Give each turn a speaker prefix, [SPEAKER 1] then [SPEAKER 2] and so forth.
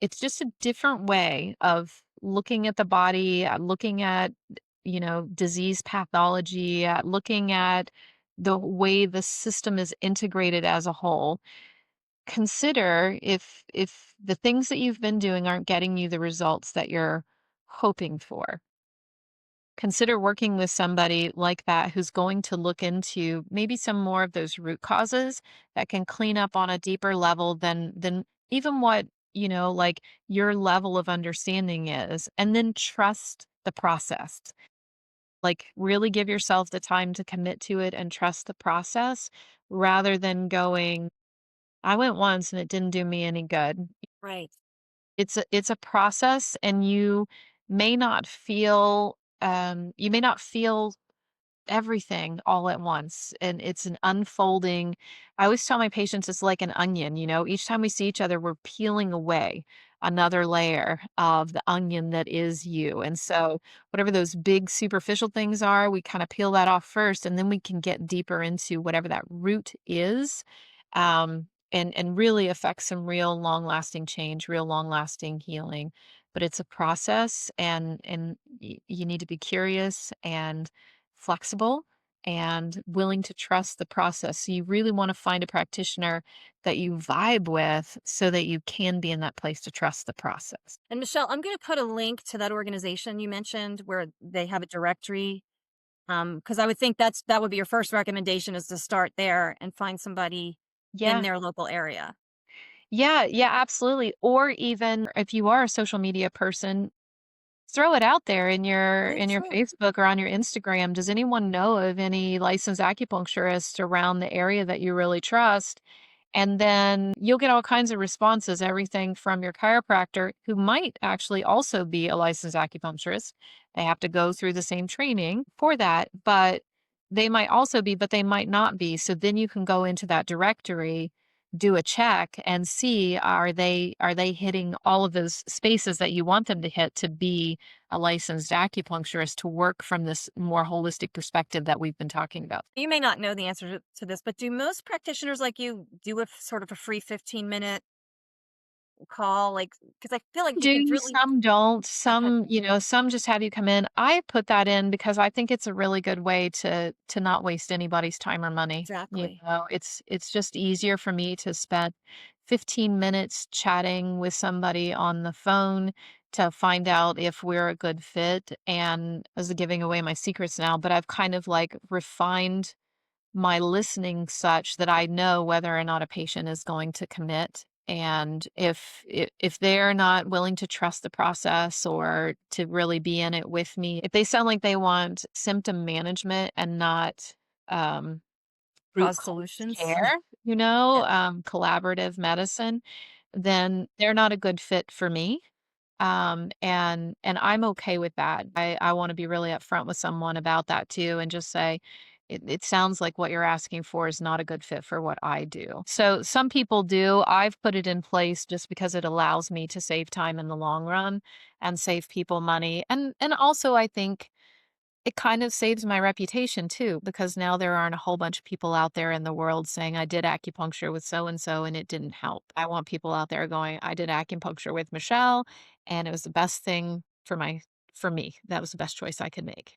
[SPEAKER 1] It's just a different way of looking at the body, looking at, disease pathology, looking at the way the system is integrated as a whole. Consider if the things that you've been doing aren't getting you the results that you're hoping for. Consider working with somebody like that who's going to look into maybe some more of those root causes that can clean up on a deeper level than even what, like your level of understanding is, and then trust the process. Like really give yourself the time to commit to it and trust the process rather than going, I went once and it didn't do me any good.
[SPEAKER 2] Right.
[SPEAKER 1] It's a process, and you may not feel everything all at once, and it's an unfolding. I always tell my patients it's like an onion, each time we see each other, we're peeling away another layer of the onion that is you. And so whatever those big superficial things are, we kind of peel that off first, and then we can get deeper into whatever that root is. And really affect some real long lasting change, real long lasting healing. But it's a process, and you need to be curious and flexible and willing to trust the process. So you really want to find a practitioner that you vibe with so that you can be in that place to trust the process.
[SPEAKER 2] And Michelle, I'm going to put a link to that organization you mentioned where they have a directory. Because I would think that would be your first recommendation is to start there and find somebody in
[SPEAKER 1] Yeah.
[SPEAKER 2] their local area.
[SPEAKER 1] Yeah, yeah, absolutely. Or even if you are a social media person, throw it out there in your
[SPEAKER 2] Oh, sure.
[SPEAKER 1] Facebook or on your Instagram. Does anyone know of any licensed acupuncturists around the area that you really trust? And then you'll get all kinds of responses, everything from your chiropractor, who might actually also be a licensed acupuncturist. They have to go through the same training for that, but they might also be, but they might not be. So then you can go into that directory, do a check and see, are they hitting all of those spaces that you want them to hit to be a licensed acupuncturist to work from this more holistic perspective that we've been talking about.
[SPEAKER 2] You may not know the answer to this, but do most practitioners like you do a sort of a free 15-minute call? Like, because I feel like you could
[SPEAKER 1] Do,
[SPEAKER 2] really.
[SPEAKER 1] some don't,
[SPEAKER 2] Okay.
[SPEAKER 1] some just have you come in. I put that in because I think it's a really good way to not waste anybody's time or money.
[SPEAKER 2] Exactly.
[SPEAKER 1] It's just easier for me to spend 15 minutes chatting with somebody on the phone to find out if we're a good fit. And as giving away my secrets now, but I've kind of like refined my listening such that I know whether or not a patient is going to commit. And if they're not willing to trust the process or to really be in it with me, if they sound like they want symptom management and not um, root
[SPEAKER 2] Cause
[SPEAKER 1] cause
[SPEAKER 2] solutions.
[SPEAKER 1] care,
[SPEAKER 2] Yeah.
[SPEAKER 1] collaborative medicine, then they're not a good fit for me. And I'm okay with that. I want to be really upfront with someone about that too, and just say, it sounds like what you're asking for is not a good fit for what I do. So some people do. I've put it in place just because it allows me to save time in the long run and save people money. And also I think it kind of saves my reputation too, because now there aren't a whole bunch of people out there in the world saying, I did acupuncture with so and so and it didn't help. I want people out there going, I did acupuncture with Michelle and it was the best thing for me. That was the best choice I could make.